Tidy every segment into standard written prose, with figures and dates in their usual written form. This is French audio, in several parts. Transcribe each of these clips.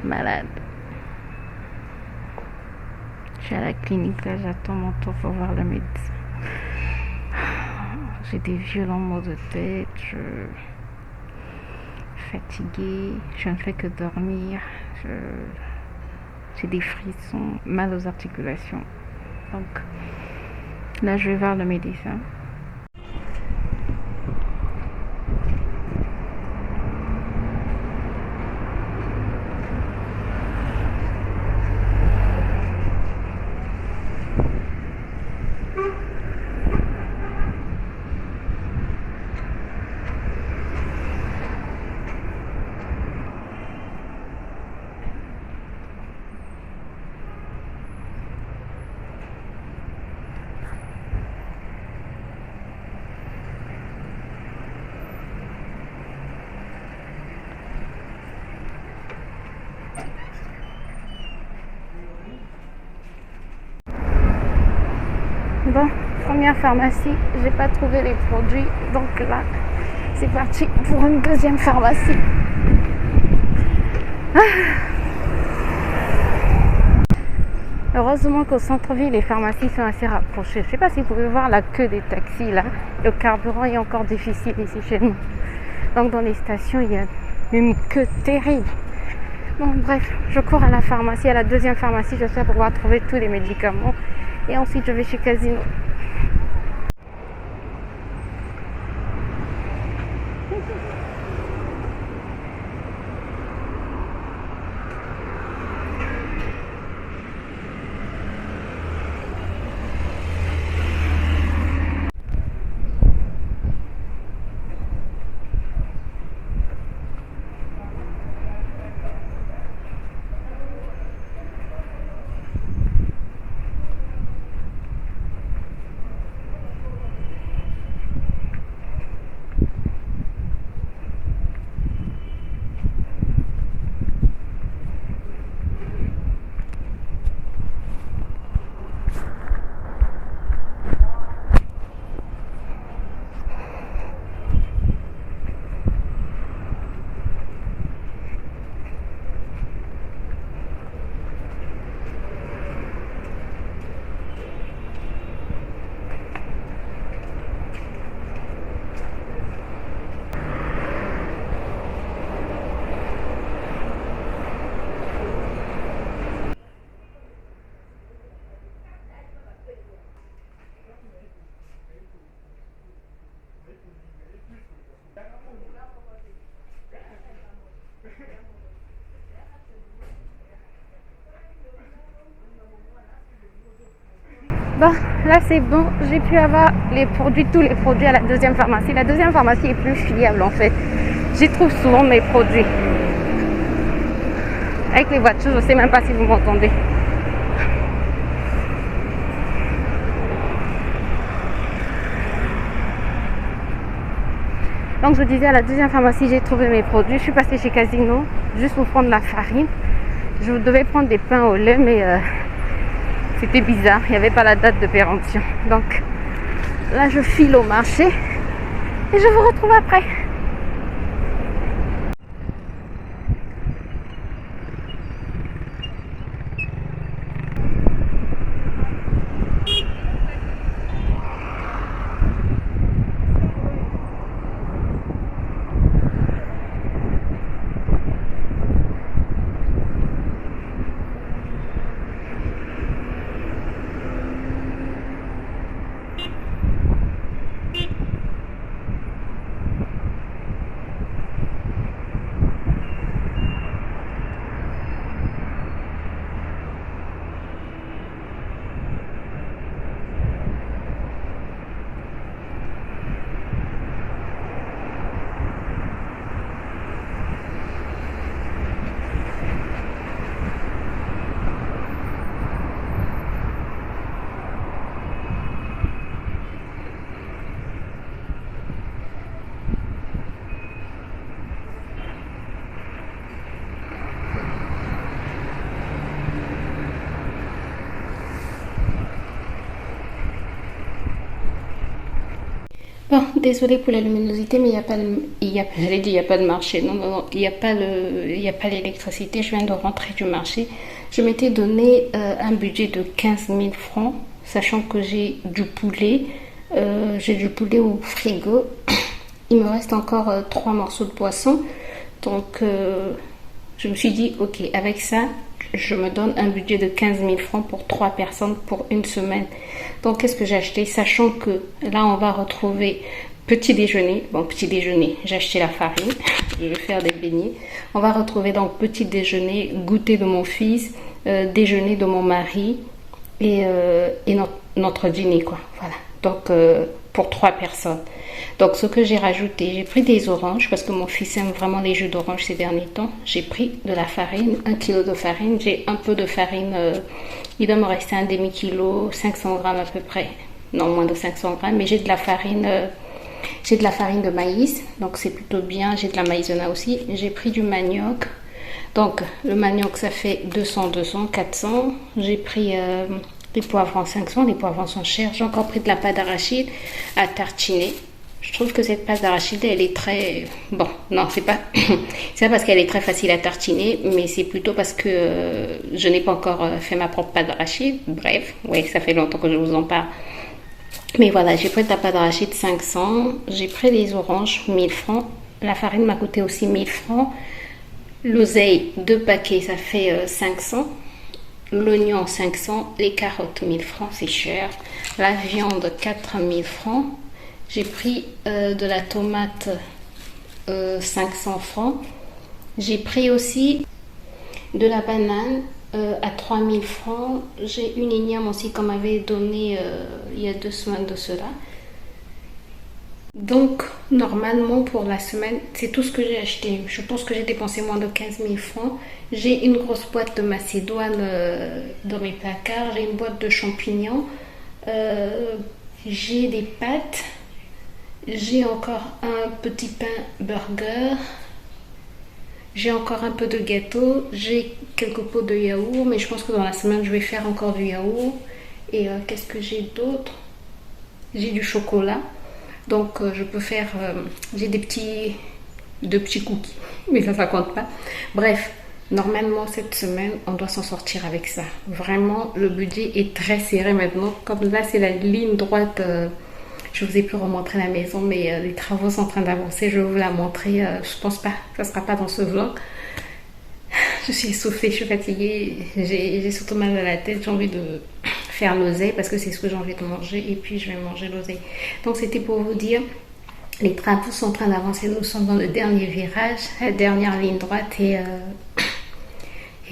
malade. Je suis à la clinique, là, j'attends mon tour pour voir le médecin. J'ai des violents maux de tête, je suis fatiguée, je ne fais que dormir, j'ai des frissons, mal aux articulations. Donc là, je vais voir le médecin. Bon, première pharmacie, j'ai pas trouvé les produits, donc là, c'est parti pour une deuxième pharmacie. Heureusement qu'au centre-ville, les pharmacies sont assez rapprochées. Je sais pas si vous pouvez voir la queue des taxis là. Le carburant est encore difficile ici chez nous. Donc dans les stations, il y a une queue terrible. Bon, bref, je cours à la pharmacie, à la deuxième pharmacie, j'espère pouvoir trouver tous les médicaments. Et ensuite, je vais chez Casino. Bon, là c'est bon, j'ai pu avoir tous les produits à la deuxième pharmacie. La deuxième pharmacie est plus fiable en fait. J'y trouve souvent mes produits. Avec les voitures, je ne sais même pas si vous m'entendez. Donc je disais, à la deuxième pharmacie, j'ai trouvé mes produits. Je suis passée chez Casino juste pour prendre la farine. Je devais prendre des pains au lait, mais c'était bizarre, il n'y avait pas la date de péremption. Donc là, je file au marché et je vous retrouve après. Désolée pour la luminosité, mais il n'y a pas j'allais dire, il n'y a pas de marché. Non, non, non, il n'y a pas l'électricité. Je viens de rentrer du marché. Je m'étais donné un budget de 15 000 francs, sachant que j'ai du poulet. J'ai du poulet au frigo. Il me reste encore 3 morceaux de poisson. Donc, je me suis dit, ok, avec ça, je me donne un budget de 15 000 francs pour 3 personnes pour une semaine. Donc, qu'est-ce que j'ai acheté? Sachant que là, on va retrouver petit déjeuner. Bon, petit déjeuner, j'ai acheté la farine. Je vais faire des beignets. On va retrouver donc petit déjeuner, goûter de mon fils, déjeuner de mon mari et notre dîner, quoi. Voilà. Donc, pour 3 personnes. Donc, ce que j'ai rajouté, j'ai pris des oranges parce que mon fils aime vraiment les jus d'orange ces derniers temps. J'ai pris de la farine, 1 kg de farine. J'ai un peu de farine, il doit me rester un demi-kilo, 500 grammes à peu près. Non, moins de 500 grammes, mais j'ai de la farine de maïs, donc c'est plutôt bien. J'ai de la maïzena aussi. J'ai pris du manioc. Donc, le manioc, ça fait 200, 400. J'ai pris les poivrons 500. Les poivrons sont chers. J'ai encore pris de la pâte d'arachide à tartiner. Je trouve que cette pâte d'arachide, elle est très... Bon, non, c'est pas parce qu'elle est très facile à tartiner, mais c'est plutôt parce que je n'ai pas encore fait ma propre pâte d'arachide. Bref, ouais, ça fait longtemps que je vous en parle. Mais voilà, j'ai pris de la pâte d'arachide 500. J'ai pris des oranges, 1000 francs. La farine m'a coûté aussi 1000 francs. L'oseille, 2 paquets, ça fait 500. L'oignon, 500. Les carottes, 1000 francs, c'est cher. La viande, 4000 francs. J'ai pris de la tomate 500 francs. J'ai pris aussi de la banane à 3000 francs. J'ai une igname aussi qu'on m'avait donnée il y a 2 semaines de cela. Donc, normalement, pour la semaine, c'est tout ce que j'ai acheté. Je pense que j'ai dépensé moins de 15 000 francs. J'ai une grosse boîte de macédoine dans mes placards. J'ai une boîte de champignons. J'ai des pâtes. J'ai encore un petit pain burger. J'ai encore un peu de gâteau. J'ai quelques pots de yaourt. Mais je pense que dans la semaine, je vais faire encore du yaourt. Et qu'est-ce que j'ai d'autre? J'ai du chocolat. Donc, je peux faire... j'ai deux petits cookies. Mais ça compte pas. Bref, normalement, cette semaine, on doit s'en sortir avec ça. Vraiment, le budget est très serré maintenant. Comme là, c'est la ligne droite... je vous ai plus remontré la maison, mais les travaux sont en train d'avancer. Je vais vous la montrer. Je pense pas, ça sera pas dans ce vlog. Je suis essoufflée, je suis fatiguée. J'ai surtout mal à la tête. J'ai envie de faire l'oseille parce que c'est ce que j'ai envie de manger. Et puis je vais manger l'oseille. Donc c'était pour vous dire, les travaux sont en train d'avancer. Nous sommes dans le dernier virage, la dernière ligne droite et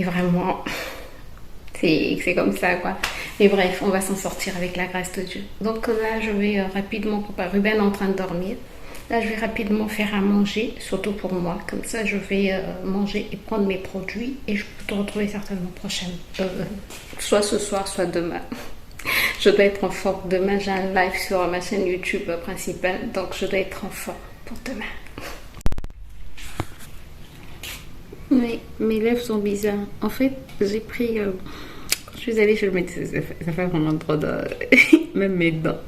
vraiment, c'est comme ça quoi. Mais bref, on va s'en sortir avec la grâce de Dieu. Donc là, je vais rapidement préparer. Ruben est en train de dormir. Là, je vais rapidement faire à manger, surtout pour moi. Comme ça, je vais manger et prendre mes produits. Et je peux te retrouver certainement prochaine. Soit ce soir, soit demain. Je dois être en forme. Demain, j'ai un live sur ma chaîne YouTube principale. Donc, je dois être en forme pour demain. Mais mes lèvres sont bizarres. En fait, j'ai pris... quand je suis allée chez le médecin, ça fait vraiment trop de... Même mes dents.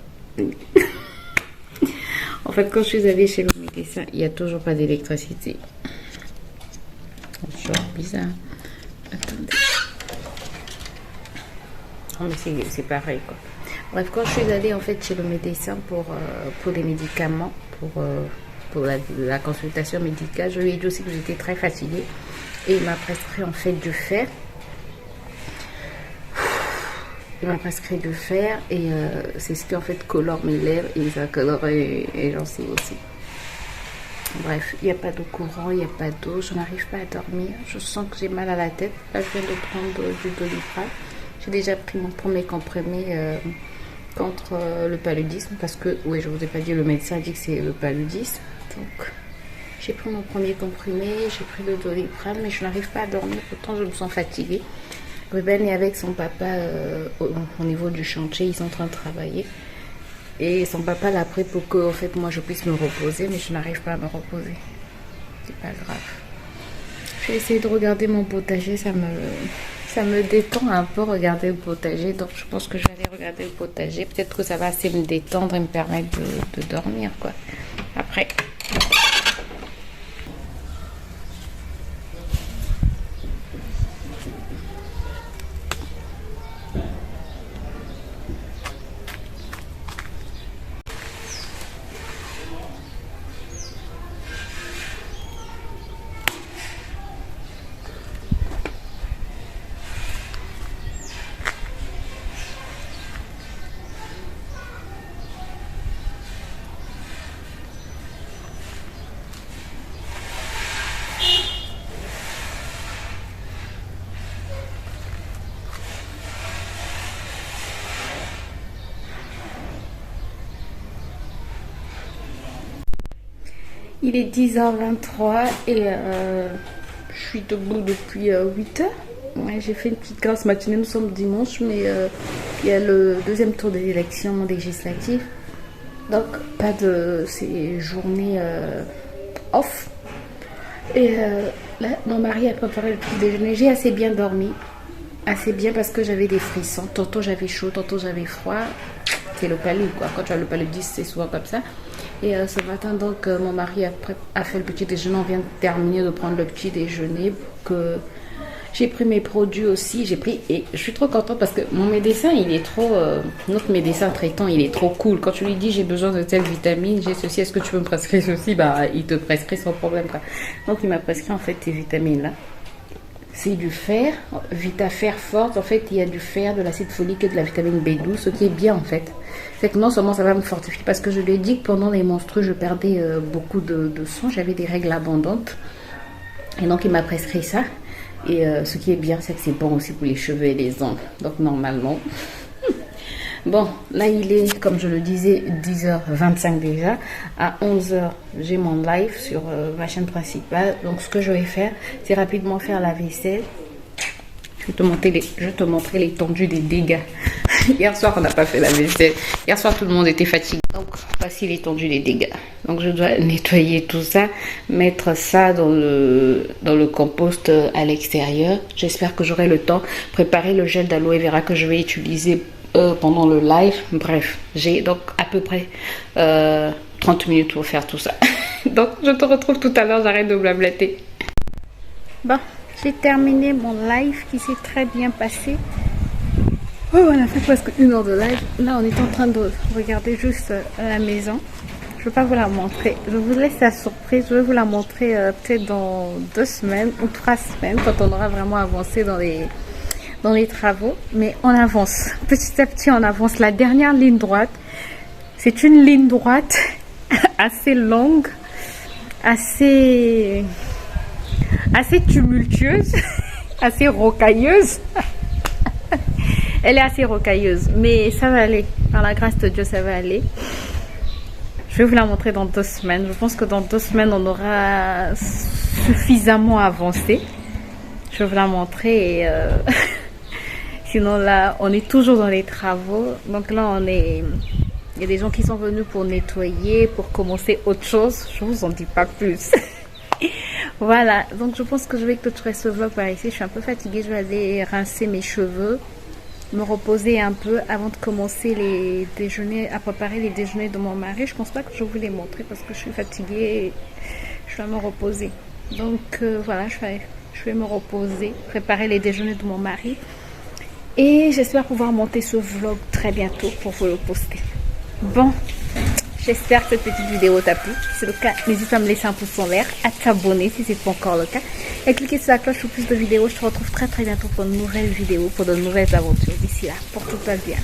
En fait, quand je suis allée chez le médecin, il n'y a toujours pas d'électricité. C'est toujours bizarre. Attendez. Oh, mais c'est pareil, quoi. Bref, quand je suis allée, en fait, chez le médecin pour les médicaments, pour la consultation médicale, je lui ai dit aussi que j'étais très fatiguée. Et il m'a prescrit, en fait, du fer. Il m'a prescrit du fer et c'est ce qui en fait colore mes lèvres et ça colore les gencives aussi. Bref, il n'y a pas de courant, il n'y a pas d'eau, je n'arrive pas à dormir, je sens que j'ai mal à la tête. Là, je viens de prendre du Doliprane. J'ai déjà pris mon premier comprimé contre le paludisme parce que, oui, je ne vous ai pas dit, le médecin a dit que c'est le paludisme. Donc, j'ai pris mon premier comprimé, j'ai pris le Doliprane, mais je n'arrive pas à dormir, pourtant je me sens fatiguée. Ruben est avec son papa au niveau du chantier, ils sont en train de travailler. Et son papa l'a pris pour que en fait, moi je puisse me reposer, mais je n'arrive pas à me reposer. C'est pas grave. Je vais essayer de regarder mon potager, ça Ça me détend un peu regarder le potager, donc je pense que je vais aller regarder le potager. Peut-être que ça va assez me détendre et me permettre de dormir, quoi. Après. Il est 10h23 et je suis debout depuis 8h. Ouais, j'ai fait une petite grasse matinée, nous sommes dimanche, mais il y a le deuxième tour des élections législatives. Donc, pas de ces journées off. Et là, mon mari a préparé le petit déjeuner. J'ai assez bien dormi. Assez bien parce que j'avais des frissons. Tantôt j'avais chaud, tantôt j'avais froid. C'est le palud, quoi. Quand tu as le paludisme, c'est souvent comme ça. Et ce matin, donc, mon mari a fait le petit déjeuner. On vient de terminer de prendre le petit déjeuner. Que j'ai pris mes produits aussi. Et je suis trop contente parce que mon médecin, il est trop... notre médecin traitant, il est trop cool. Quand tu lui dis, j'ai besoin de telle vitamine, j'ai ceci, est-ce que tu peux me prescrire ceci? Bah, il te prescrit sans problème, quoi. Donc, il m'a prescrit, en fait, ces vitamines-là. C'est du fer, VitaFer forte. En fait, il y a du fer, de l'acide folique et de la vitamine B12, ce qui est bien, en fait. C'est que non seulement ça va me fortifier, parce que je lui ai dit que pendant les menstrues, je perdais beaucoup de sang, j'avais des règles abondantes. Et donc, il m'a prescrit ça. Et ce qui est bien, c'est que c'est bon aussi pour les cheveux et les ongles. Donc, normalement. Bon, là, il est, comme je le disais, 10h25 déjà. À 11h, j'ai mon live sur ma chaîne principale. Donc, ce que je vais faire, c'est rapidement faire la vaisselle. Je vais te montrer l'étendue des dégâts. Hier soir, on n'a pas fait la vaisselle. Hier soir, tout le monde était fatigué. Donc, voici l'étendue des dégâts. Donc, je dois nettoyer tout ça, mettre ça dans le compost à l'extérieur. J'espère que j'aurai le temps. Préparer le gel d'aloe vera que je vais utiliser pendant le live. Bref, j'ai donc à peu près 30 minutes pour faire tout ça. Donc, je te retrouve tout à l'heure. J'arrête de blablater. Bon, j'ai terminé mon live qui s'est très bien passé. Oh, on a fait presque 1 heure de live. Là, on est en train de regarder juste la maison. Je ne vais pas vous la montrer. Je vous laisse la surprise. Je vais vous la montrer peut-être dans 2 semaines ou 3 semaines quand on aura vraiment avancé dans les travaux. Mais on avance. Petit à petit, on avance. La dernière ligne droite, c'est une ligne droite assez longue, assez tumultueuse, assez rocailleuse. Elle est assez rocailleuse, mais ça va aller. Par la grâce de Dieu, ça va aller. Je vais vous la montrer dans 2 semaines. Je pense que dans 2 semaines, on aura suffisamment avancé. Je vais vous la montrer. Et sinon, là, on est toujours dans les travaux. Donc là, il y a des gens qui sont venus pour nettoyer, pour commencer autre chose. Je ne vous en dis pas plus. Voilà, donc je pense que je vais clôturer ce vlog par ici. Je suis un peu fatiguée. Je vais aller rincer mes cheveux, me reposer un peu avant de commencer à préparer les déjeuners de mon mari. Je pense pas que je vous les montrer parce que je suis fatiguée et je vais me reposer. Donc voilà, je vais me reposer, préparer les déjeuners de mon mari et j'espère pouvoir monter ce vlog très bientôt pour vous le poster. Bon, j'espère que cette petite vidéo t'a plu. Si c'est le cas, n'hésite pas à me laisser un pouce en l'air, à t'abonner si c'est pas encore le cas et cliquer sur la cloche pour plus de vidéos. Je te retrouve très très bientôt pour de nouvelles vidéos, pour de nouvelles aventures. D'ici là, porte-toi bien.